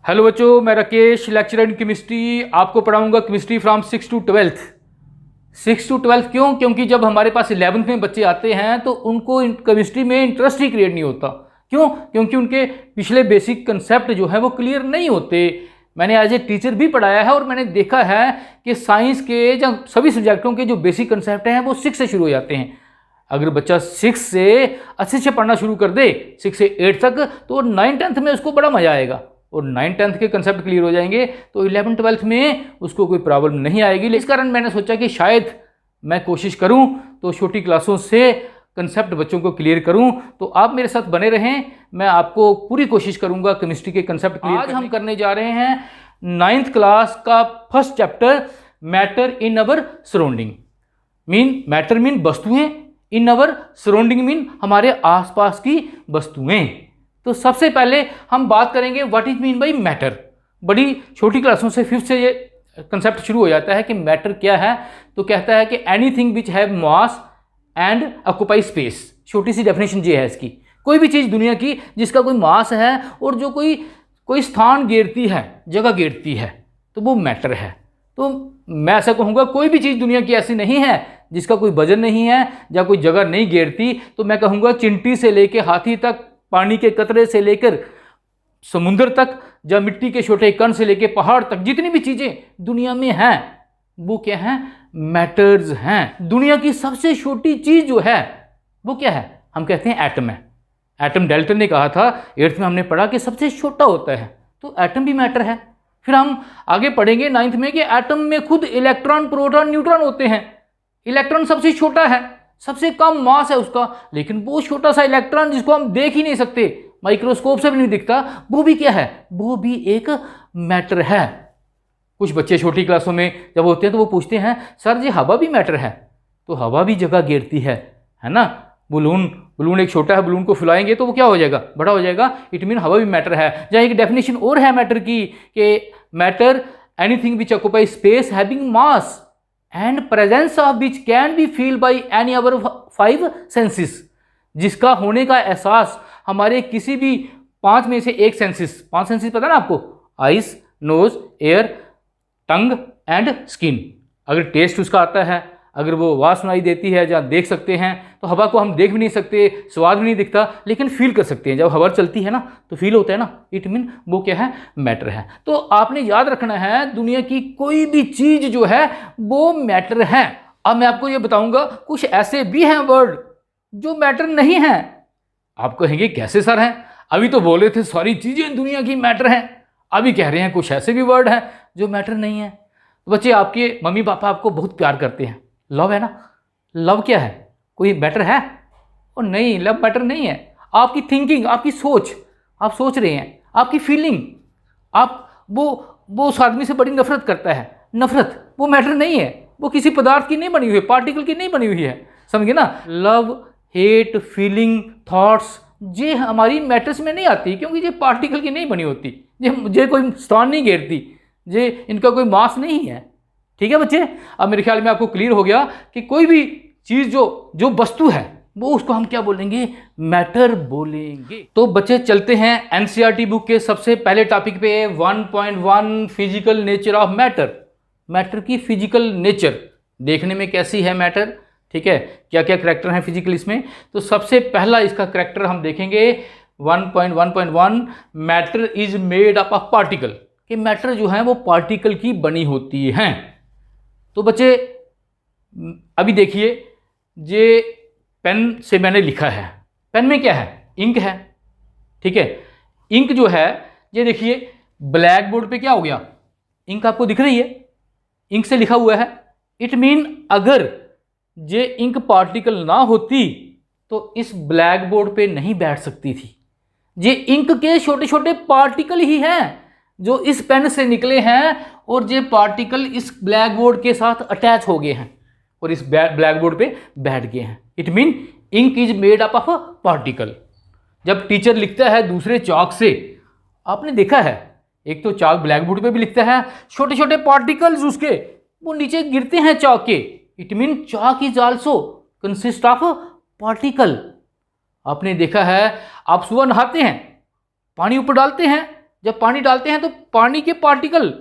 Hello बच्चों, मैं Rakesh, lecturer in chemistry. आपको पढ़ाऊंगा chemistry from 6 to 12th। 6 to 12th क्यों? क्योंकि जब हमारे पास 11th में बच्चे आते हैं तो उनको केमिस्ट्री में इंटरेस्ट ही क्रिएट नहीं होता। क्यों? क्योंकि उनके पिछले बेसिक कंसेप्ट जो है वो क्लियर नहीं होते। मैंने एज ए टीचर भी पढ़ाया है और मैंने देखा है कि साइंस के या सभी सब्जेक्टों के जो बेसिक कंसेप्ट हैं वो 6 से शुरू हो जाते हैं। अगर बच्चा 6 से अच्छे से पढ़ना शुरू कर दे 6 से 8 तक, तो 9th-10th में उसको बड़ा मजा आएगा और 9th-10th के कंसेप्ट क्लियर हो जाएंगे तो 11th-12th में उसको कोई प्रॉब्लम नहीं आएगी। इस कारण मैंने सोचा कि शायद मैं कोशिश करूं तो छोटी क्लासों से कंसेप्ट बच्चों को क्लियर करूं। तो आप मेरे साथ बने रहें, मैं आपको पूरी कोशिश करूंगा केमिस्ट्री के कंसेप्ट क्लियर। आज हम करने जा रहे हैं 9th क्लास का first chapter, matter in our surrounding. Matter mean वस्तुएं, इन अवर सराउंडिंग मीन हमारे आसपास की वस्तुएं। तो सबसे पहले हम बात करेंगे what is mean by matter. बड़ी छोटी क्लासों से 5th से ये कंसेप्ट शुरू हो जाता है कि मैटर क्या है। तो कहता है कि anything which have mass and occupy space. छोटी सी डेफिनेशन ये है इसकी, कोई भी चीज़ दुनिया की जिसका कोई मास है और जो कोई स्थान घेरती है, जगह घेरती है, तो वो मैटर है। तो मैं ऐसा कहूँगा कोई भी चीज़ दुनिया की ऐसी नहीं है जिसका कोई वजन नहीं है या कोई जगह नहीं घेरती। तो मैं कहूँगा चिंटी से लेके हाथी तक, पानी के कतरे से लेकर समुद्र तक, या मिट्टी के छोटे कण से लेकर पहाड़ तक, जितनी भी चीज़ें दुनिया में हैं वो क्या हैं? मैटर्स हैं। दुनिया की सबसे छोटी चीज़ जो है वो क्या है? हम कहते हैं एटम है। एटम डाल्टन ने कहा था, 8th में हमने पढ़ा कि सबसे छोटा होता है, तो एटम भी मैटर है। फिर हम आगे पढ़ेंगे 9th में कि एटम में खुद इलेक्ट्रॉन, प्रोटॉन, न्यूट्रॉन होते हैं। इलेक्ट्रॉन सबसे छोटा है, सबसे कम मास है उसका, लेकिन वो छोटा सा इलेक्ट्रॉन जिसको हम देख ही नहीं सकते, माइक्रोस्कोप से भी नहीं दिखता, वो भी क्या है? वो भी एक मैटर है। कुछ बच्चे छोटी क्लासों में जब होते हैं तो वो पूछते हैं, सर जी हवा भी मैटर है? तो हवा भी जगह घेरती है ना। बलून एक छोटा है, बलून को फुलाएंगे तो वो क्या हो जाएगा? बड़ा हो जाएगा। इट मीन हवा भी मैटर है। जहाँ एक डेफिनेशन और है मैटर की कि matter anything which occupy space having mass and presence of which can be feel by any our 5 senses. जिसका होने का एहसास हमारे किसी भी 5 में से एक सेंसेस, 5 सेंसेस पता ना आपको? Eyes, nose, ear, tongue and skin. अगर टेस्ट उसका आता है, अगर वो आवाज़ सुनाई देती है, जहाँ देख सकते हैं, तो हवा को हम देख भी नहीं सकते, स्वाद भी नहीं दिखता, लेकिन फील कर सकते हैं। जब हवा चलती है ना तो फील होता है ना। इट मीन वो क्या है? मैटर है। तो आपने याद रखना है दुनिया की कोई भी चीज़ जो है वो मैटर है। अब मैं आपको ये बताऊंगा कुछ ऐसे भी हैं वर्ड जो मैटर नहीं हैं। आप कहेंगे कैसे सर हैं? अभी तो बोले थे सारी चीज़ें दुनिया की मैटर हैं, अभी कह रहे हैं कुछ ऐसे भी वर्ड हैं जो मैटर नहीं है। तो बच्चे, आपके मम्मी पापा आपको बहुत प्यार करते हैं, लव है ना। लव क्या है? कोई मैटर है? और नहीं, लव मैटर नहीं है। आपकी थिंकिंग, आपकी सोच, आप सोच रहे हैं, आपकी फीलिंग, आप वो उस आदमी से बड़ी नफरत करता है, नफरत वो मैटर नहीं है। वो किसी पदार्थ की नहीं बनी हुई है, पार्टिकल की नहीं बनी हुई है, समझे ना। लव, हेट, फीलिंग, थॉट्स, ये हमारी मैटर्स में नहीं आती क्योंकि ये पार्टिकल की नहीं बनी होती, ये कोई स्थान नहीं घेरती, ये इनका कोई मास नहीं है। ठीक है बच्चे, अब मेरे ख्याल में आपको क्लियर हो गया कि कोई भी चीज़ जो वस्तु है वो उसको हम क्या बोलेंगे? मैटर बोलेंगे। तो बच्चे चलते हैं एनसीईआरटी बुक के सबसे पहले टॉपिक पे, 1.1 physical nature of matter. Matter की फिजिकल नेचर देखने में कैसी है मैटर, ठीक है, क्या क्या करैक्टर हैं फिजिकल इसमें। तो सबसे पहला इसका करैक्टर हम देखेंगे 1.1.1, matter is made up of particle. कि मैटर जो है वो पार्टिकल की बनी होती हैं। तो बच्चे अभी देखिए, ये पेन से मैंने लिखा है, पेन में क्या है? इंक है, ठीक है। इंक जो है ये देखिए ब्लैक बोर्ड पे क्या हो गया? इंक आपको दिख रही है, इंक से लिखा हुआ है। इट मीन अगर ये इंक पार्टिकल ना होती तो इस ब्लैक बोर्ड पे नहीं बैठ सकती थी। ये इंक के छोटे छोटे पार्टिकल ही हैं जो इस पेन से निकले हैं और ये पार्टिकल इस ब्लैक बोर्ड के साथ अटैच हो गए हैं और इस ब्लैक बोर्ड पे बैठ गए हैं। It mean ink is made up of a particle. जब टीचर लिखता है दूसरे चॉक से, आपने देखा है, एक तो चॉक ब्लैक बोर्ड पे भी लिखता है, छोटे छोटे पार्टिकल्स उसके वो नीचे गिरते हैं चॉक के। It mean chalk is also consist of particle. आपने देखा है, आप सुबह नहाते हैं, पानी ऊपर डालते हैं जब पानी डालते हैं तो पानी के पार्टिकल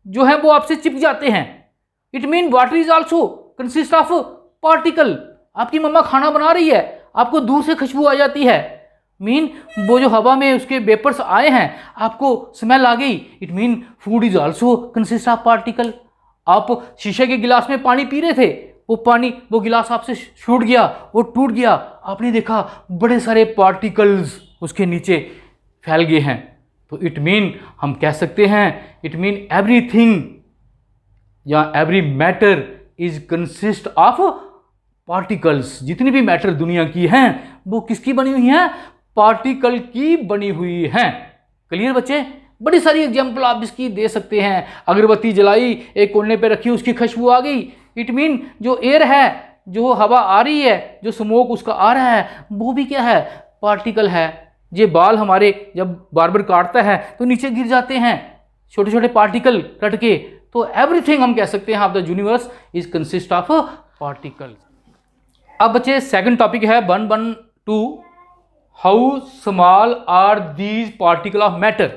जो है वो आपसे चिपक जाते हैं। It mean water is also consist of particle. आपकी मम्मा खाना बना रही है, आपको दूर से खुशबू आ जाती है, मीन वो जो हवा में उसके वेपर्स आए हैं आपको स्मेल आ गई, it mean food is also consist of particle. आप शीशे के गिलास में पानी पी रहे थे, वो गिलास आपसे छूट गया, वो टूट गया, आपने देखा बड़े सारे पार्टिकल्स उसके नीचे फैल गए हैं। तो इट मीन हम कह सकते हैं, इट मीन एवरीथिंग या every matter is consist of particles. जितनी भी मैटर दुनिया की हैं वो किसकी बनी हुई हैं? पार्टिकल की बनी हुई हैं। क्लियर बच्चे? बड़ी सारी एग्जाम्पल आप इसकी दे सकते हैं। अगरबत्ती जलाई, एक कोने पे रखी, उसकी खुशबू आ गई, इट मीन जो एयर है, जो हवा आ रही है, जो स्मोक उसका आ रहा है, वो भी क्या है? पार्टिकल है। ये बाल हमारे जब बार्बर काटता है तो नीचे गिर जाते हैं छोटे छोटे पार्टिकल कट के। तो एवरीथिंग हम कह सकते हैं of the universe is consist of particle. अब बच्चे सेकंड टॉपिक है 112, how small are these particle of matter.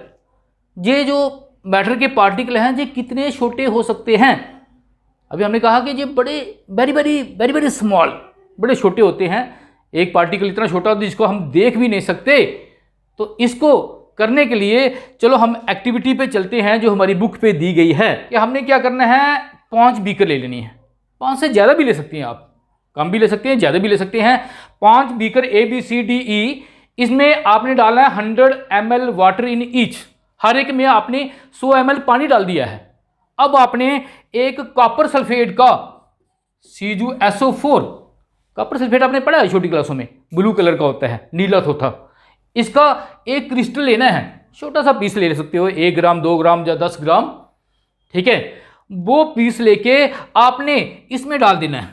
ये जो मैटर के पार्टिकल हैं ये कितने छोटे हो सकते हैं? अभी हमने कहा कि ये बड़े very very very very small, बड़े छोटे होते हैं। एक पार्टिकल इतना छोटा होता है जिसको हम देख भी नहीं सकते। तो इसको करने के लिए चलो हम एक्टिविटी पे चलते हैं जो हमारी बुक पे दी गई है कि हमने क्या करना है, 5 बीकर ले लेनी है। 5 से ज़्यादा भी ले सकती हैं आप, कम भी ले सकते हैं, ज़्यादा भी ले सकते हैं। 5 बीकर ABCDE, इसमें आपने डाला है 100 ml वाटर इन ईच। हर एक में आपने 100 ml पानी डाल दिया है। अब आपने एक कॉपर सल्फेट का CuSO4, कॉपर सल्फेट आपने पढ़ा है छोटी क्लासों में, ब्लू कलर का होता है, नीला होता। इसका एक क्रिस्टल लेना है, छोटा सा पीस ले सकते हो, 1 ग्राम 2 ग्राम या 10 ग्राम, ठीक है। वो पीस लेके आपने इसमें डाल देना है,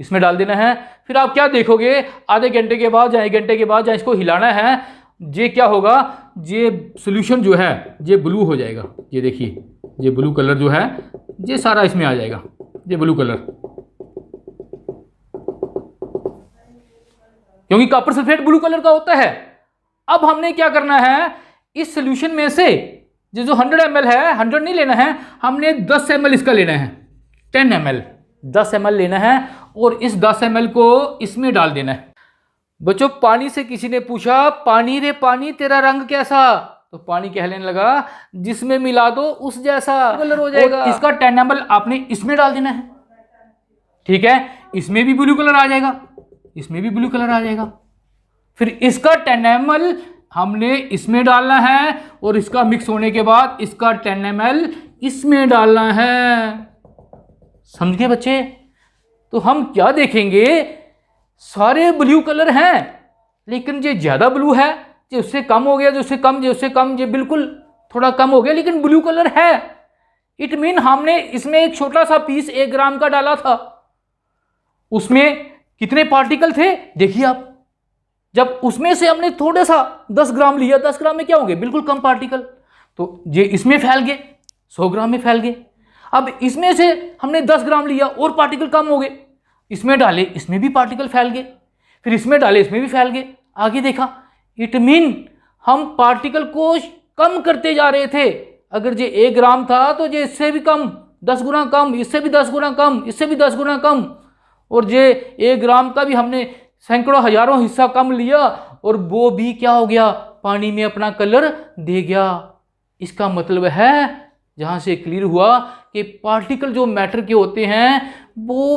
इसमें डाल देना है। फिर आप क्या देखोगे, आधे घंटे के बाद या 1 घंटे के बाद, या इसको हिलाना है, ये क्या होगा, ये सॉल्यूशन जो है ये ब्लू हो जाएगा। ये देखिए, ये ब्लू कलर जो है ये सारा इसमें आ जाएगा, ये ब्लू कलर, क्योंकि कॉपर सल्फेट ब्लू कलर का होता है। अब हमने क्या करना है, इस सॉल्यूशन में से जो 100 ml है, 100 नहीं लेना है, हमने 10 ml इसका लेना है, 10 ml 10 ml लेना है और इस 10 ml को इसमें डाल देना है। बच्चों, पानी से किसी ने पूछा, पानी रे पानी तेरा रंग कैसा? तो पानी कहने लगा, जिसमें मिला दो उस जैसा कलर हो जाएगा। इसका 10 ml आपने इसमें डाल देना है, ठीक है। इसमें भी ब्लू कलर आ जाएगा, इसमें भी ब्लू कलर आ जाएगा। फिर इसका 10 ml हमने इसमें डालना है और इसका मिक्स होने के बाद इसका 10 ml इसमें डालना है। समझ गए बच्चे? तो हम क्या देखेंगे, सारे ब्लू कलर हैं, लेकिन ये ज्यादा ब्लू है, जो उससे कम हो गया, जो उससे कम, जो उससे कम, ये बिल्कुल थोड़ा कम हो गया, लेकिन ब्लू कलर है। इट मीन हमने इसमें एक छोटा सा पीस 1 ग्राम का डाला था, उसमें कितने पार्टिकल थे देखिए आप। जब उसमें से हमने थोड़ा सा 10 ग्राम लिया, 10 ग्राम में क्या होंगे, बिल्कुल कम पार्टिकल, तो ये इसमें फैल गए, 100 ग्राम में फैल गए। अब इसमें से हमने 10 ग्राम लिया और पार्टिकल कम हो गए, इसमें डाले, इसमें भी पार्टिकल फैल गए, फिर इसमें डाले, इसमें भी फैल गए, आगे देखा। इट मीन हम पार्टिकल को कम करते जा रहे थे। अगर ये 1 ग्राम था तो ये इससे भी कम, 10 गुना कम, इससे भी 10 गुना कम, इससे भी 10 गुना कम, और ये 1 ग्राम का भी हमने सैकड़ों हजारों हिस्सा कम लिया और वो भी क्या हो गया, पानी में अपना कलर दे गया। इसका मतलब है, जहां से क्लियर हुआ कि पार्टिकल जो मैटर के होते हैं वो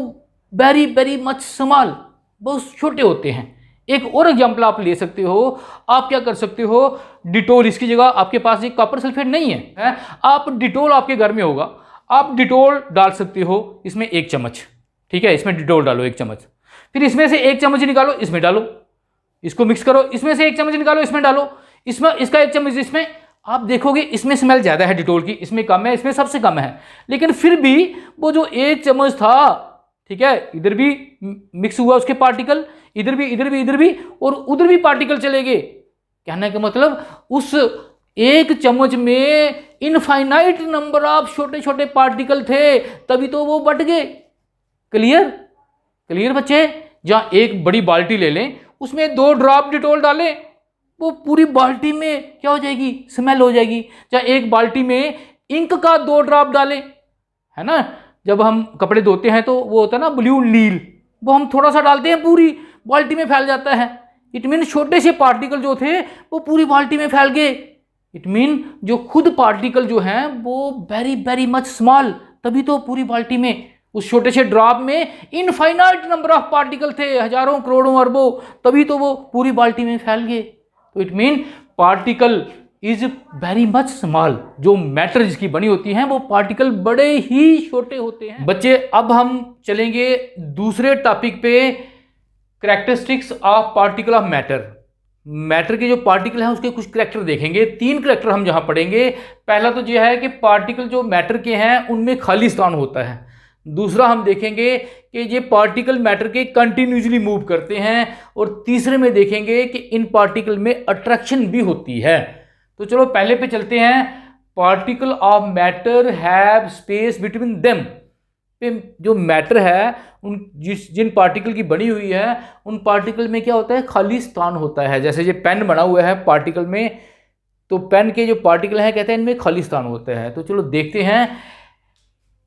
वेरी वेरी मच स्मॉल, बहुत छोटे होते हैं। एक और एग्जांपल आप ले सकते हो, आप क्या कर सकते हो, डिटोल, इसकी जगह आपके पास एक कॉपर सल्फेट नहीं है, आप डिटोल आपके घर में होगा, आप डिटोल डाल सकते हो इसमें 1 चम्मच, ठीक है, इसमें डिटोल डालो 1 चम्मच, फिर इसमें से 1 चम्मच निकालो, इसमें डालो, इसको मिक्स करो, इसमें से 1 चम्मच निकालो, इसमें डालो, इसमें इसका 1 चम्मच इसमें, आप देखोगे इसमें स्मेल ज्यादा है डिटोल की, इसमें कम है, इसमें सबसे कम है, लेकिन फिर भी वो जो 1 चम्मच था, ठीक है, इधर भी मिक्स हुआ उसके पार्टिकल, इधर भी, इधर भी, इधर भी, और उधर भी पार्टिकल चले गए। कहने का मतलब उस 1 चम्मच में इनफाइनाइट नंबर ऑफ छोटे छोटे पार्टिकल थे, तभी तो वो बट गए। क्लियर? क्लियर बच्चे? जहां एक बड़ी बाल्टी ले लें, उसमें 2 ड्रॉप डिटोल डालें, वो पूरी बाल्टी में क्या हो जाएगी, स्मेल हो जाएगी। चाहे एक बाल्टी में इंक का 2 ड्रॉप डालें, है ना, जब हम कपड़े धोते हैं तो वो होता है ना ब्लू नील, वो हम थोड़ा सा डालते हैं पूरी बाल्टी में फैल जाता है। इट मीन छोटे से पार्टिकल जो थे वो पूरी बाल्टी में फैल गए। इट मीन जो खुद पार्टिकल जो हैं वो वेरी वेरी मच स्मॉल, तभी तो पूरी बाल्टी में, उस छोटे से ड्रॉप में इनफाइनाइट नंबर ऑफ पार्टिकल थे, हजारों करोड़ों अरबों, तभी तो वो पूरी बाल्टी में फैल गए। तो it mean particle is very much small. जो मैटर जिसकी बनी होती है वो पार्टिकल बड़े ही छोटे होते हैं। बच्चे अब हम चलेंगे दूसरे टॉपिक पे, characteristics of particle of matter. Matter के जो पार्टिकल हैं उसके कुछ करैक्टर देखेंगे। 3 करैक्टर हम जहां पढ़ेंगे। पहला तो यह है कि पार्टिकल जो मैटर के हैं उनमें खाली स्थान होता है। दूसरा हम देखेंगे कि ये पार्टिकल मैटर के कंटिन्यूसली मूव करते हैं। और तीसरे में देखेंगे कि इन पार्टिकल में अट्रैक्शन भी होती है। तो चलो पहले पे चलते हैं। Particle of matter have space between them. जो मैटर है उन जिन पार्टिकल की बनी हुई है उन पार्टिकल में क्या होता है, खाली स्थान होता है। जैसे ये पेन बना हुआ है पार्टिकल में, तो पेन के जो पार्टिकल हैं कहते हैं इनमें खाली स्थान होता है। तो चलो देखते हैं।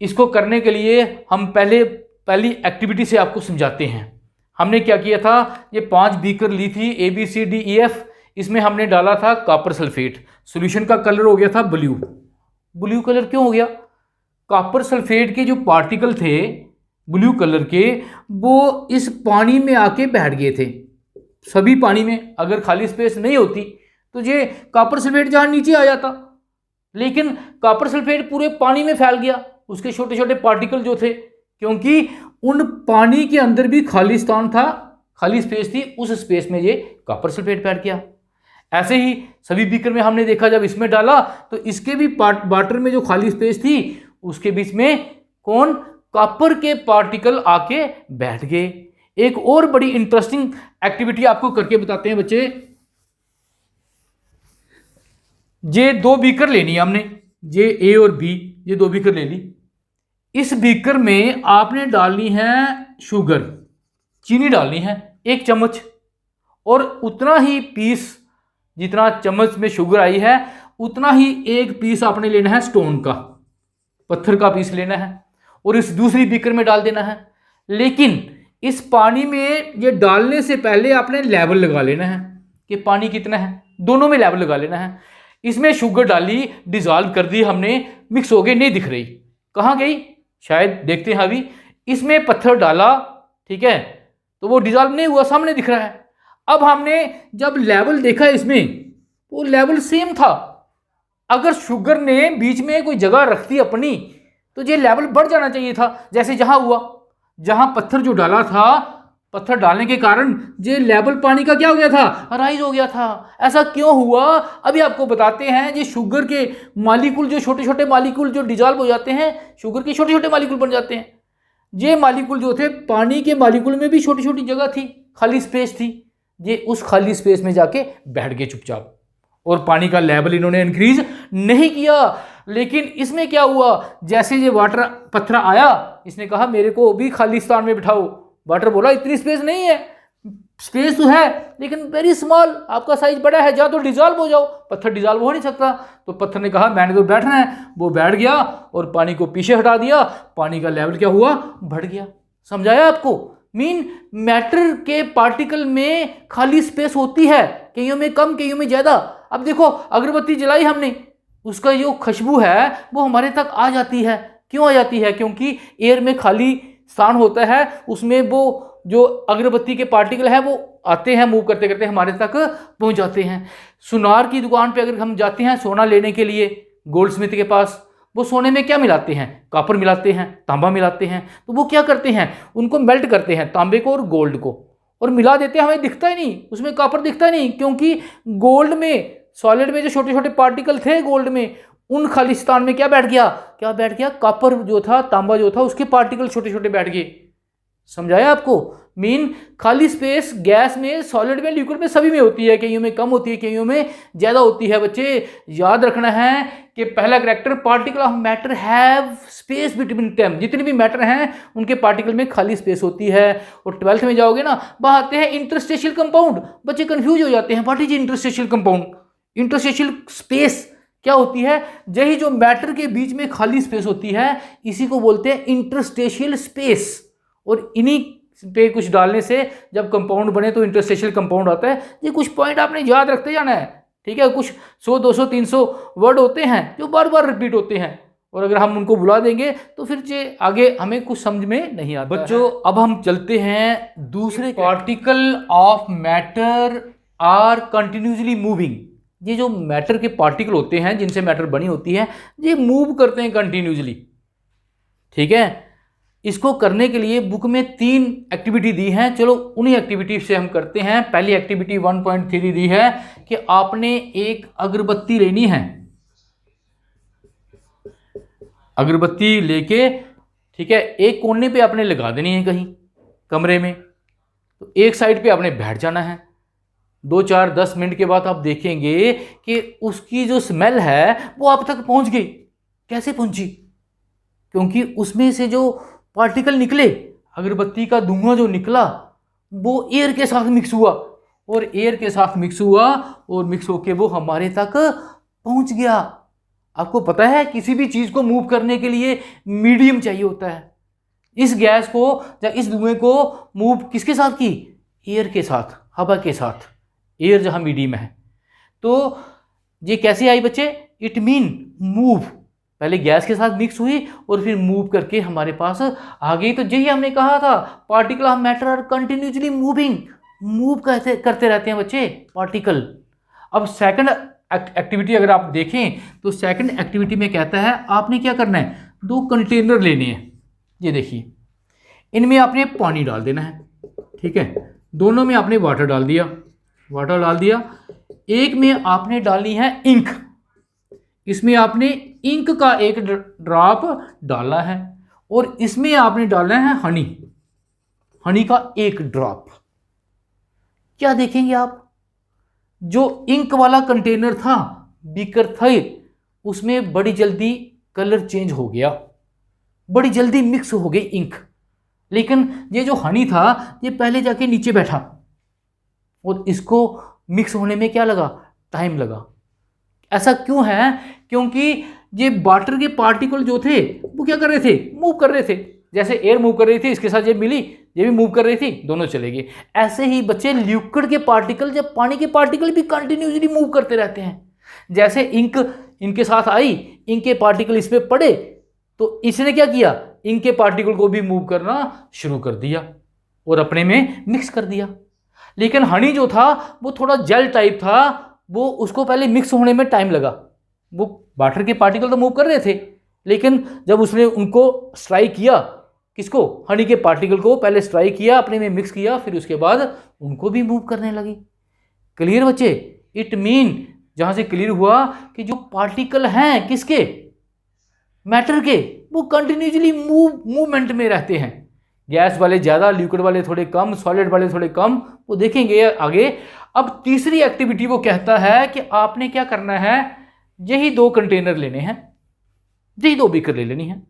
इसको करने के लिए हम पहली एक्टिविटी से आपको समझाते हैं। हमने क्या किया था, ये 5 बीकर ली थी ABCDEF। इसमें हमने डाला था कॉपर सल्फेट। सॉल्यूशन का कलर हो गया था ब्लू। ब्लू कलर क्यों हो गया, कॉपर सल्फेट के जो पार्टिकल थे ब्लू कलर के, वो इस पानी में आके बैठ गए थे। सभी पानी में, अगर खाली स्पेस नहीं होती तो ये कॉपर सल्फेट जहाँ नीचे आ जाता, लेकिन कॉपर सल्फेट पूरे पानी में फैल गया, उसके छोटे छोटे पार्टिकल जो थे, क्योंकि उन पानी के अंदर भी खाली स्थान था, खाली स्पेस थी, उस स्पेस में ये कॉपर सल्फेट बैठ गया। ऐसे ही सभी बीकर में हमने देखा, जब इसमें डाला तो इसके भी वाटर में जो खाली स्पेस थी उसके बीच में कौन, कॉपर के पार्टिकल आके बैठ गए। एक और बड़ी इंटरेस्टिंग एक्टिविटी आपको करके बताते हैं बच्चे। ये 2 बीकर लेनी है हमने, ये A और B, ये 2 बीकर ले ली। इस बीकर में आपने डालनी है शुगर, चीनी डालनी है 1 चम्मच, और उतना ही पीस, जितना चम्मच में शुगर आई है उतना ही 1 पीस आपने लेना है स्टोन का, पत्थर का पीस लेना है, और इस दूसरी बीकर में डाल देना है। लेकिन इस पानी में ये डालने से पहले आपने लेवल लगा लेना है कि पानी कितना है, दोनों में लेवल लगा लेना है। इसमें शुगर डाली, डिजॉल्व कर दी हमने, मिक्स हो गई, नहीं दिख रही, कहाँ गई, शायद देखते हैं अभी। इसमें पत्थर डाला, ठीक है, तो वो डिजॉल्व नहीं हुआ, सामने दिख रहा है। अब हमने जब लेवल देखा इसमें, वो लेवल सेम था। अगर शुगर ने बीच में कोई जगह रख दी अपनी, तो ये लेवल बढ़ जाना चाहिए था। जैसे जहां हुआ, जहां पत्थर जो डाला था, पत्थर डालने के कारण ये लेवल पानी का क्या हो गया था, राइज हो गया था। ऐसा क्यों हुआ, अभी आपको बताते हैं। ये शुगर के मालिक्यूल, जो छोटे छोटे मालिक्यूल जो डिजॉल्व हो जाते हैं, शुगर के छोटे छोटे मालिक्यूल बन जाते हैं। ये मालिक्यूल जो थे, पानी के मालिक्यूल में भी छोटी छोटी जगह थी, खाली स्पेस थी, ये उस खाली स्पेस में जाके बैठ गए चुपचाप, और पानी का लेवल इन्होंने इंक्रीज नहीं किया। लेकिन इसमें क्या हुआ, जैसे ये वाटर पत्थर आया, इसने कहा मेरे को भी खाली स्थान में बिठाओ। वाटर बोला इतनी स्पेस नहीं है, स्पेस तो है लेकिन वेरी स्मॉल, आपका साइज बड़ा है, जा तो डिजॉल्व हो जाओ। पत्थर डिजॉल्व हो नहीं सकता, तो पत्थर ने कहा मैंने तो बैठना है। वो बैठ गया और पानी को पीछे हटा दिया, पानी का लेवल क्या हुआ, बढ़ गया। समझाया आपको। मीन मैटर के पार्टिकल में खाली स्पेस होती है, कईयों में कम, कईयों में ज्यादा। अब देखो, अगरबत्ती जलाई हमने, उसका जो खुशबू है वो हमारे तक आ जाती है। क्यों आ जाती है, क्योंकि एयर में खाली स्थान होता है, उसमें वो जो अगरबत्ती के पार्टिकल है वो आते हैं, मूव करते करते हमारे तक पहुंच जाते हैं। सुनार की दुकान पे अगर हम जाते हैं सोना लेने के लिए, गोल्ड स्मिथ के पास, वो सोने में क्या मिलाते हैं, कॉपर मिलाते हैं, तांबा मिलाते हैं। तो वो क्या करते हैं, उनको मेल्ट करते हैं, तांबे को और गोल्ड को, और मिला देते हैं। हमें दिखता ही नहीं, उसमें कॉपर दिखता ही नहीं, क्योंकि गोल्ड में, सॉलिड में जो छोटे छोटे पार्टिकल थे गोल्ड में, उन खालिस्तान में क्या बैठ गया, कॉपर जो था, तांबा जो था, उसके पार्टिकल छोटे छोटे बैठ गए। समझाया आपको? मीन खाली स्पेस गैस में, सॉलिड में, लिक्विड में, सभी में होती है, कईयों में कम होती है, कईयों में ज़्यादा होती है। बच्चे याद रखना है कि पहला character, particle of matter have space between them. जितने भी मैटर हैं उनके पार्टिकल में खाली स्पेस होती है। और 12th में जाओगे ना, वहाँ आते हैं इंटरस्टेशियल कंपाउंड। बच्चे कंफ्यूज हो जाते हैं, what is interstitial compound? Interstitial space क्या होती है? यही जो मैटर के बीच में खाली स्पेस होती है, इसी को बोलते हैं इंटरस्टेशियल स्पेस। और इन्हीं पे कुछ डालने से जब कंपाउंड बने तो इंटरस्टेशियल कंपाउंड आता है। ये कुछ पॉइंट आपने याद रखते जाना है, ठीक है? कुछ 100, 200, 300 वर्ड होते हैं जो बार बार रिपीट होते हैं, और अगर हम उनको भुला देंगे तो फिर जे आगे हमें कुछ समझ में नहीं आता। बच्चों, अब हम चलते हैं दूसरे। Particle of matter are continuously moving. ये जो मैटर के पार्टिकल होते हैं जिनसे मैटर बनी होती है, ये मूव करते हैं कंटिन्यूसली, ठीक है? इसको करने के लिए बुक में 3 एक्टिविटी दी हैं। चलो उन्हीं एक्टिविटी से हम करते हैं। पहली एक्टिविटी 1.3 दी है कि आपने एक अगरबत्ती लेनी है। अगरबत्ती लेके, ठीक है, एक कोने पे आपने लगा देनी है कहीं कमरे में। तो एक साइड पे आपने बैठ जाना है। 2, 4, 10 मिनट के बाद आप देखेंगे कि उसकी जो स्मेल है वो आप तक पहुंच गई। कैसे पहुंची? क्योंकि उसमें से जो पार्टिकल निकले, अगरबत्ती का धुआं जो निकला, वो एयर के साथ मिक्स हुआ, और एयर के साथ मिक्स हुआ और मिक्स होके वो हमारे तक पहुंच गया। आपको पता है किसी भी चीज़ को मूव करने के लिए मीडियम चाहिए होता है। इस गैस को या इस धुएं को मूव किसके साथ की? एयर के साथ, हवा के साथ। एयर जहाँ मीडियम है। तो ये कैसे आई बच्चे? It mean move. पहले गैस के साथ मिक्स हुई और फिर मूव करके हमारे पास आ गई। तो यही हमने कहा था, particle of matter are continuously moving. Move करते रहते हैं बच्चे पार्टिकल। अब सेकंड एक्टिविटी अगर आप देखें तो सेकंड एक्टिविटी में कहता है आपने क्या करना है? 2 कंटेनर लेने हैं। ये देखिए, इनमें आपने पानी डाल देना है, ठीक है? दोनों में आपने वाटर डाल दिया, वाटर डाल दिया। एक में आपने डालनी है इंक। इसमें आपने इंक का एक ड्रॉप डालना है, और इसमें आपने डालना है हनी, हनी का एक ड्रॉप। क्या देखेंगे आप? जो इंक वाला कंटेनर था, बीकर था, उसमें बड़ी जल्दी कलर चेंज हो गया, बड़ी जल्दी मिक्स हो गई इंक। लेकिन ये जो हनी था ये पहले जाके नीचे बैठा, और इसको मिक्स होने में क्या लगा? टाइम लगा। ऐसा क्यों है? क्योंकि ये वाटर के पार्टिकल जो थे वो क्या कर रहे थे? मूव कर रहे थे। जैसे एयर मूव कर रही थी, इसके साथ ये मिली, ये भी मूव कर रही थी, दोनों चले गए। ऐसे ही बच्चे लिक्विड के पार्टिकल, जब पानी के पार्टिकल भी कंटिन्यूसली मूव करते रहते हैं। जैसे इंक इनके साथ आई, इंक के पार्टिकल इस पर पड़े, तो इसने क्या किया? इंक के पार्टिकल को भी मूव करना शुरू कर दिया और अपने में मिक्स कर दिया। लेकिन हनी जो था वो थोड़ा जेल टाइप था, वो उसको पहले मिक्स होने में टाइम लगा। वो वाटर के पार्टिकल तो मूव कर रहे थे, लेकिन जब उसने उनको स्ट्राइक किया, किसको? हनी के पार्टिकल को पहले स्ट्राइक किया, अपने में मिक्स किया, फिर उसके बाद उनको भी मूव करने लगी। क्लियर बच्चे? इट मीन जहां से क्लियर हुआ कि जो पार्टिकल हैं किसके? मैटर के, वो कंटिन्यूसली मूवमेंट में रहते हैं। गैस वाले ज़्यादा, लिक्विड वाले थोड़े कम, सॉलिड वाले थोड़े कम, वो देखेंगे आगे। अब तीसरी एक्टिविटी वो कहता है कि आपने क्या करना है? यही 2 कंटेनर लेने हैं, यही 2 बीकर ले लेनी है।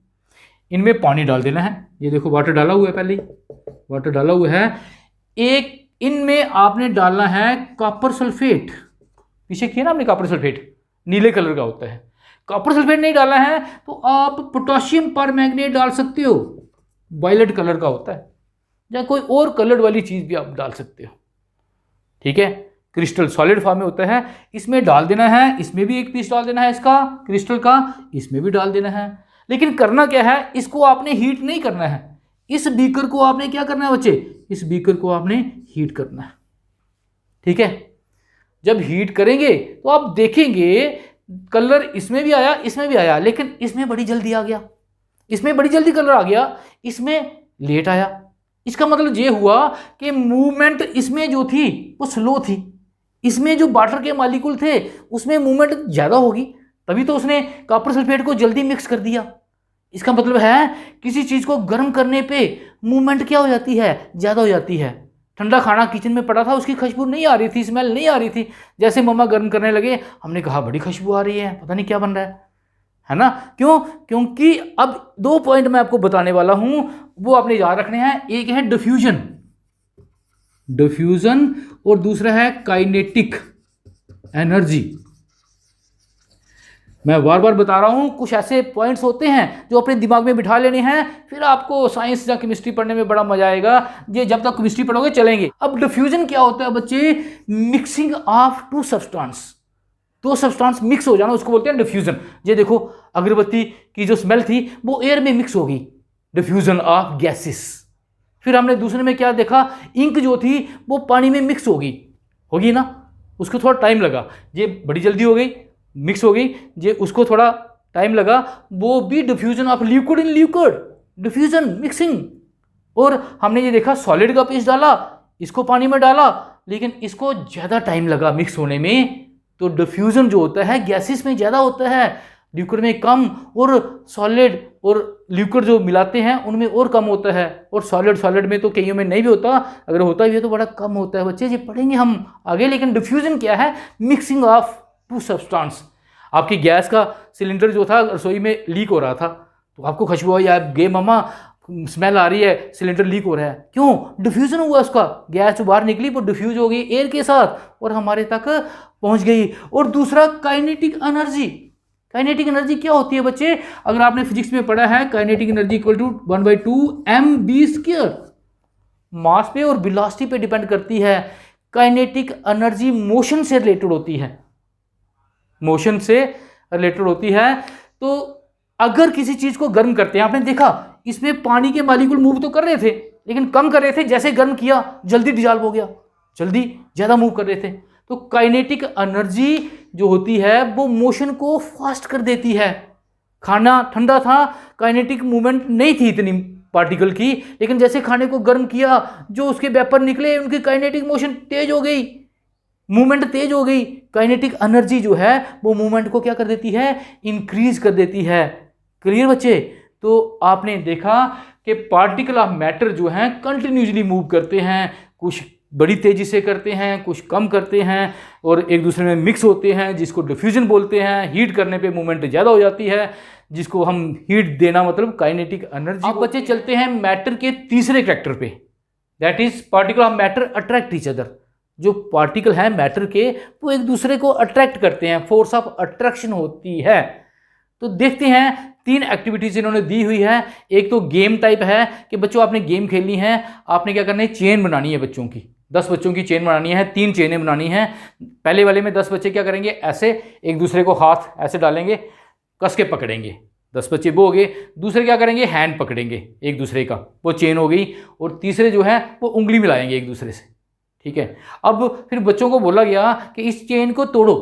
इनमें पानी डाल देना है। ये देखो वाटर डाला हुआ है, पहले वाटर डाला हुआ है। एक इनमें आपने डालना है कॉपर सल्फेट। पीछे किया ना आपने कॉपर सल्फेट, नीले कलर का होता है। कॉपर सल्फेट नहीं डाला है तो आप पोटाशियम परमैंगनेट डाल सकते हो, वायलेट कलर का होता है, या कोई और कलर वाली चीज़ भी आप डाल सकते हो, ठीक है? क्रिस्टल सॉलिड फॉर्म में होता है। इसमें डाल देना है, इसमें भी एक पीस डाल देना है इसका क्रिस्टल का, इसमें भी डाल देना है। लेकिन करना क्या है? इसको आपने हीट नहीं करना है। इस बीकर को आपने क्या करना है बच्चे? इस बीकर को आपने हीट करना है, ठीक है? जब हीट करेंगे तो आप देखेंगे कलर इसमें भी आया, इसमें भी आया, लेकिन इसमें बड़ी जल्दी आ गया, इसमें बड़ी जल्दी कलर आ गया, इसमें लेट आया। इसका मतलब ये हुआ कि मूवमेंट इसमें जो थी वो स्लो थी, इसमें जो वाटर के मॉलिक्यूल थे उसमें मूवमेंट ज़्यादा होगी, तभी तो उसने कॉपर सल्फेट को जल्दी मिक्स कर दिया। इसका मतलब है किसी चीज़ को गर्म करने पे मूवमेंट क्या हो जाती है, ज़्यादा हो जाती है। ठंडा खाना किचन में पड़ा था, उसकी खुशबू नहीं आ रही थी, स्मेल नहीं आ रही थी, जैसे मम्मा गर्म करने लगे हमने कहा बड़ी खुशबू आ रही है, पता नहीं क्या बन रहा है ना। क्यों? क्योंकि अब 2 पॉइंट मैं आपको बताने वाला हूं, वो आपने याद रखने हैं। एक है डिफ्यूजन, डिफ्यूजन, और दूसरा है काइनेटिक एनर्जी। मैं बार बार बता रहा हूँ, कुछ ऐसे पॉइंट्स होते हैं जो अपने दिमाग में बिठा लेने हैं, फिर आपको साइंस या केमिस्ट्री पढ़ने में बड़ा मजा आएगा। ये जब तक केमिस्ट्री पढ़ोगे चलेंगे। अब डिफ्यूजन क्या होता है बच्चे? मिक्सिंग ऑफ टू सब्सटेंस, दो सब्सटेंस मिक्स हो जाना, उसको बोलते हैं डिफ्यूजन। ये देखो, अगरबत्ती की जो स्मेल थी वो एयर में मिक्स होगी, डिफ्यूजन ऑफ गैसेस। फिर हमने दूसरे में क्या देखा? इंक जो थी वो पानी में मिक्स होगी ना, उसको थोड़ा टाइम लगा, ये बड़ी जल्दी हो गई, मिक्स हो गई, ये उसको थोड़ा टाइम लगा, वो भी diffusion of liquid in liquid, diffusion, mixing. और हमने ये देखा सॉलिड का पीस डाला, इसको पानी में डाला, लेकिन इसको ज़्यादा टाइम लगा मिक्स होने में। तो डिफ्यूजन जो होता है गैसेस में ज़्यादा होता है, लिक्विड में कम, और सॉलिड और लिक्विड जो मिलाते हैं उनमें और कम होता है। और सॉलिड में तो कईयों में नहीं भी होता, अगर होता भी है तो बड़ा कम होता है। बच्चे ये पढ़ेंगे हम आगे। लेकिन डिफ्यूजन क्या है? Mixing of two substance. आपकी गैस का सिलेंडर जो था रसोई में लीक हो रहा था, तो आपको खुशबू आई, आप गए मम्मा स्मेल आ रही है, सिलेंडर लीक हो रहा है, क्यों? डिफ्यूजन हुआ उसका, गैस जो बाहर निकली वो डिफ्यूज हो गई एयर के साथ और हमारे तक पहुंच गई। और दूसरा काइनेटिक एनर्जी। काइनेटिक एनर्जी क्या होती है बच्चे? अगर आपने फिजिक्स में पढ़ा है, kinetic energy equal to 1/2 mv²। Mass पे और वेलोसिटी पे डिपेंड करती है। काइनेटिक एनर्जी मोशन से रिलेटेड होती है, मोशन से रिलेटेड होती है। तो अगर किसी चीज को गर्म करते हैं, आपने देखा इसमें पानी के मॉलिक्यूल मूव तो कर रहे थे, लेकिन कम कर रहे थे, जैसे गर्म किया जल्दी डिजॉल्व हो गया, जल्दी ज्यादा मूव कर रहे थे। तो काइनेटिक एनर्जी जो होती है वो मोशन को फास्ट कर देती है। खाना ठंडा था, काइनेटिक मूवमेंट नहीं थी इतनी पार्टिकल की, लेकिन जैसे खाने को गर्म किया, जो उसके वेपर निकले उनकी काइनेटिक मोशन तेज हो गई, मूवमेंट तेज हो गई। काइनेटिक एनर्जी जो है वो मूवमेंट को क्या कर देती है? इंक्रीज कर देती है। क्लियर बच्चे? तो आपने देखा कि पार्टिकल ऑफ मैटर जो हैं कंटिन्यूसली मूव करते हैं, कुछ बड़ी तेजी से करते हैं, कुछ कम करते हैं, और एक दूसरे में मिक्स होते हैं, जिसको डिफ्यूजन बोलते हैं। हीट करने पे मूवमेंट ज़्यादा हो जाती है, जिसको हम हीट देना मतलब काइनेटिक एनर्जी। अब बच्चे चलते हैं मैटर के तीसरे कैरेक्टर पे, that is particle of matter attract each other. जो पार्टिकल हैं मैटर के वो एक दूसरे को अट्रैक्ट करते हैं, फोर्स ऑफ अट्रैक्शन होती है। तो देखते हैं 3 एक्टिविटीज इन्होंने दी हुई है। एक तो गेम टाइप है कि बच्चों आपने गेम खेलनी है, आपने क्या करना है? चेन बनानी है बच्चों की, 10 बच्चों की चेन बनानी है, 3 चेनें बनानी है। पहले वाले में 10 बच्चे क्या करेंगे? ऐसे एक दूसरे को हाथ ऐसे डालेंगे, कस के पकड़ेंगे, 10 बच्चे वो हो गए। दूसरे क्या करेंगे? हैंड पकड़ेंगे एक दूसरे का, वो चेन हो गई। और तीसरे जो है वो उंगली मिलाएंगे एक दूसरे से, ठीक है। अब फिर बच्चों को बोला गया कि इस चेन को तोड़ो।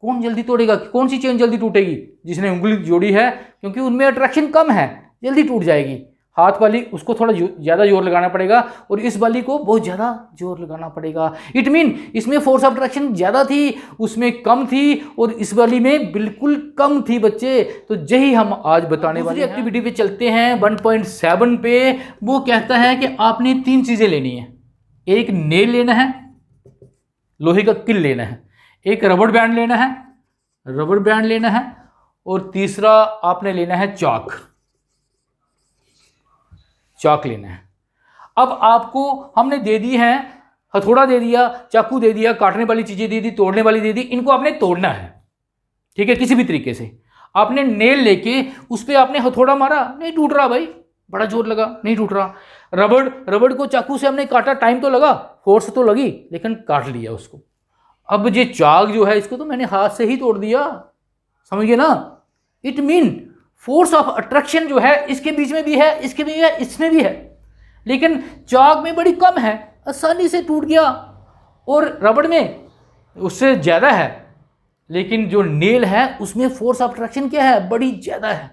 कौन जल्दी तोड़ेगा? कौन सी चेन जल्दी टूटेगी? जिसने उंगली जोड़ी है, क्योंकि उनमें अट्रैक्शन कम है, जल्दी टूट जाएगी। हाथ वाली उसको थोड़ा ज़्यादा जोर लगाना पड़ेगा, और इस वाली को बहुत ज़्यादा जोर लगाना पड़ेगा। इट मीन इसमें फोर्स ऑफ अट्रैक्शन ज़्यादा थी, उसमें कम थी, और इस वाली में बिल्कुल कम थी बच्चे। तो यही हम आज बताने वाली एक्टिविटी पे चलते हैं 1.7 पे। वो कहता है कि आपने 3 चीज़ें लेनी है। एक नेल लेना है, लोहे का किल लेना है, एक रबड़ बैंड लेना है, रबड़ बैंड लेना है, और तीसरा आपने लेना है चाक, चाक लेना है। अब आपको हमने दे दी है, हथौड़ा दे दिया, चाकू दे दिया, काटने वाली चीजें दे दी, तोड़ने वाली दे दी, इनको आपने तोड़ना है, ठीक है, किसी भी तरीके से। आपने नेल लेके उस पर आपने हथौड़ा मारा, नहीं टूट रहा भाई, बड़ा जोर लगा, नहीं टूट रहा। रबड़ को चाकू से हमने काटा, टाइम तो लगा, फोर्स तो लगी, लेकिन काट लिया उसको। अब ये चाक जो है इसको तो मैंने हाथ से ही तोड़ दिया, समझ गए ना। It mean force of attraction जो है इसके बीच में भी है, इसके भी है, इसमें भी है, लेकिन चाक में बड़ी कम है, आसानी से टूट गया, और रबड़ में उससे ज़्यादा है। लेकिन जो नेल है उसमें फोर्स ऑफ अट्रैक्शन क्या है? बड़ी ज़्यादा है।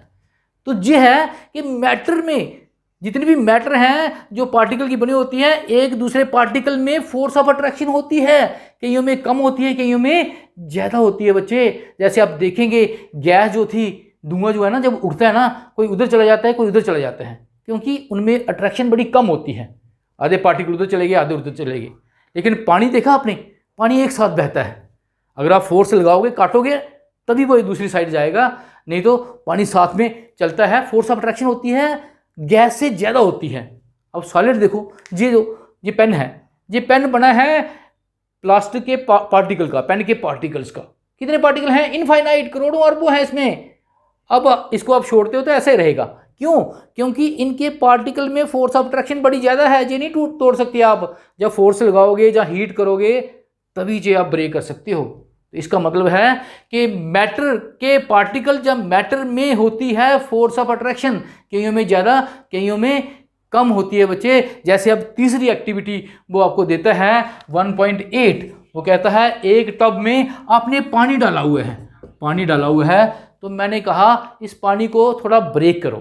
तो ये है कि मैटर में जितनी भी मैटर हैं जो पार्टिकल की बनी होती है, एक दूसरे पार्टिकल में फोर्स ऑफ अट्रैक्शन होती है, कईयों में कम होती है, कईयों में ज़्यादा होती है बच्चे। जैसे आप देखेंगे गैस जो थी धुआं जो है ना, जब उड़ता है ना, कोई उधर चला जाता है, कोई उधर चला जाता है, क्योंकि उनमें अट्रैक्शन बड़ी कम होती है। आधे पार्टिकल उधर चले गए, आधे उधर चले गए। लेकिन पानी देखा आपने, पानी एक साथ बहता है। अगर आप फोर्स लगाओगे, काटोगे, तभी वो दूसरी साइड जाएगा, नहीं तो पानी साथ में चलता है। फोर्स ऑफ अट्रैक्शन होती है गैस से ज़्यादा होती है। अब सॉलिड देखो, ये पेन है, ये पेन बना है प्लास्टिक के पार्टिकल का, पेन के पार्टिकल्स का। कितने पार्टिकल हैं? इनफाइनाइट, करोड़ों अरबों हैं इसमें। अब इसको आप छोड़ते हो तो ऐसे ही रहेगा। क्यों? क्योंकि इनके पार्टिकल में फोर्स ऑफ अट्रैक्शन बड़ी ज़्यादा है, ये नहीं तोड़ सकते आप। जब फोर्स लगाओगे या हीट करोगे तभी ये आप ब्रेक कर सकते हो। तो इसका मतलब है कि मैटर के पार्टिकल, जब मैटर में होती है फोर्स ऑफ अट्रैक्शन, कईयों में ज़्यादा, कईयों में कम होती है बच्चे। जैसे अब तीसरी एक्टिविटी वो आपको देता है 1.8, वो कहता है एक टब में आपने पानी डाला हुआ है, पानी डाला हुआ है, तो मैंने कहा इस पानी को थोड़ा ब्रेक करो।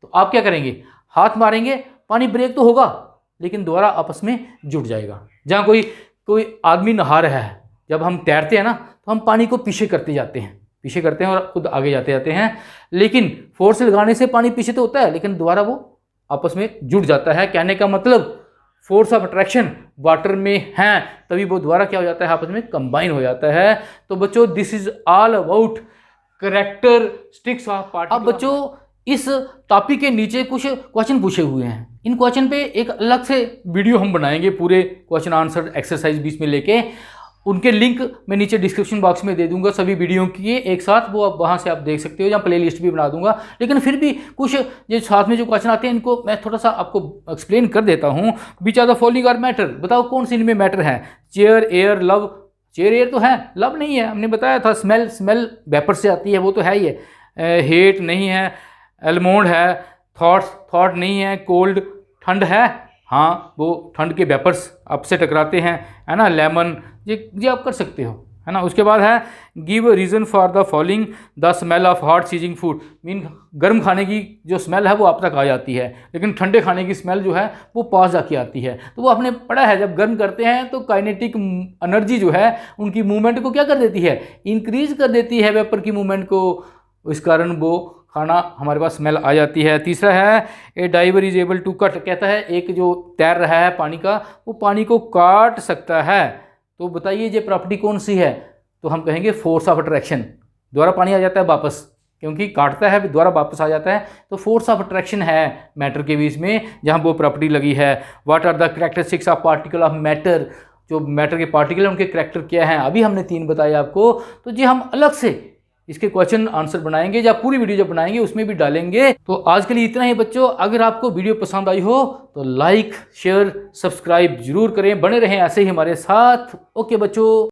तो आप क्या करेंगे? हाथ मारेंगे, पानी ब्रेक तो होगा लेकिन दोबारा आपस में जुड़ जाएगा। जहाँ कोई आदमी नहा रहा है, जब हम तैरते हैं ना तो हम पानी को पीछे करते जाते हैं और खुद आगे जाते हैं, लेकिन फोर्स लगाने से पानी पीछे तो होता है लेकिन दोबारा वो आपस में जुड़ जाता है। कहने का मतलब फोर्स ऑफ अट्रैक्शन वाटर में है, तभी वो दोबारा क्या हो जाता है? आपस में कंबाइन हो जाता है। तो बच्चों, this is all about characteristics of particle. अब बच्चों, इस टॉपिक के नीचे कुछ क्वेश्चन पूछे हुए हैं। इन क्वेश्चन पे एक अलग से वीडियो हम बनाएंगे, पूरे क्वेश्चन आंसर एक्सरसाइज बीच में लेके। उनके लिंक मैं नीचे डिस्क्रिप्शन बॉक्स में दे दूंगा सभी वीडियो की एक साथ, वो आप वहाँ से आप देख सकते हो, या प्ले लिस्ट भी बना दूंगा। लेकिन फिर भी कुछ जो साथ में जो क्वेश्चन आते हैं इनको मैं थोड़ा सा आपको एक्सप्लेन कर देता हूँ। Which are the following are matter, बताओ कौन से इनमें मैटर है? Chair, air, love. Chair air तो है, लव नहीं है, हमने बताया था। स्मेल वेपर से आती है, वो तो है ही है। हेट नहीं है, एलमोंड है, थॉट नहीं है, कोल्ड ठंड है, हाँ वो ठंड के वेपर्स आपसे टकराते हैं, है ना। लेमन, ये आप कर सकते हो, है ना। उसके बाद है give reason for the following, the smell of hot sizzling food. Mean गर्म खाने की जो स्मेल है वो आप तक आ जाती है, लेकिन ठंडे खाने की स्मेल जो है वो पास जाके आती है। तो वो आपने पढ़ा है, जब गर्म करते हैं तो काइनेटिक एनर्जी जो है उनकी मूवमेंट को क्या कर देती है? इंक्रीज कर देती है वेपर की मूवमेंट को। इस कारण वो खाना हमारे पास स्मेल आ जाती है। तीसरा है a diver is able to cut, कहता है एक जो तैर रहा है पानी का, वो पानी को काट सकता है। तो बताइए ये प्रॉपर्टी कौन सी है? तो हम कहेंगे फोर्स ऑफ अट्रैक्शन। दोबारा पानी आ जाता है वापस, क्योंकि काटता है दोबारा वापस आ जाता है, तो फोर्स ऑफ अट्रैक्शन है मैटर के बीच में, जहाँ वो प्रॉपर्टी लगी है। What are the characteristics of particle of matter, जो मैटर के पार्टिकल हैं उनके कैरेक्टर क्या हैं? अभी हमने 3 बताए आपको। तो जी हम अलग से इसके क्वेश्चन आंसर बनाएंगे, या पूरी वीडियो जब बनाएंगे उसमें भी डालेंगे। तो आज के लिए इतना ही बच्चों। अगर आपको वीडियो पसंद आई हो तो लाइक, शेयर, सब्सक्राइब जरूर करें। बने रहें ऐसे ही हमारे साथ। ओके बच्चों।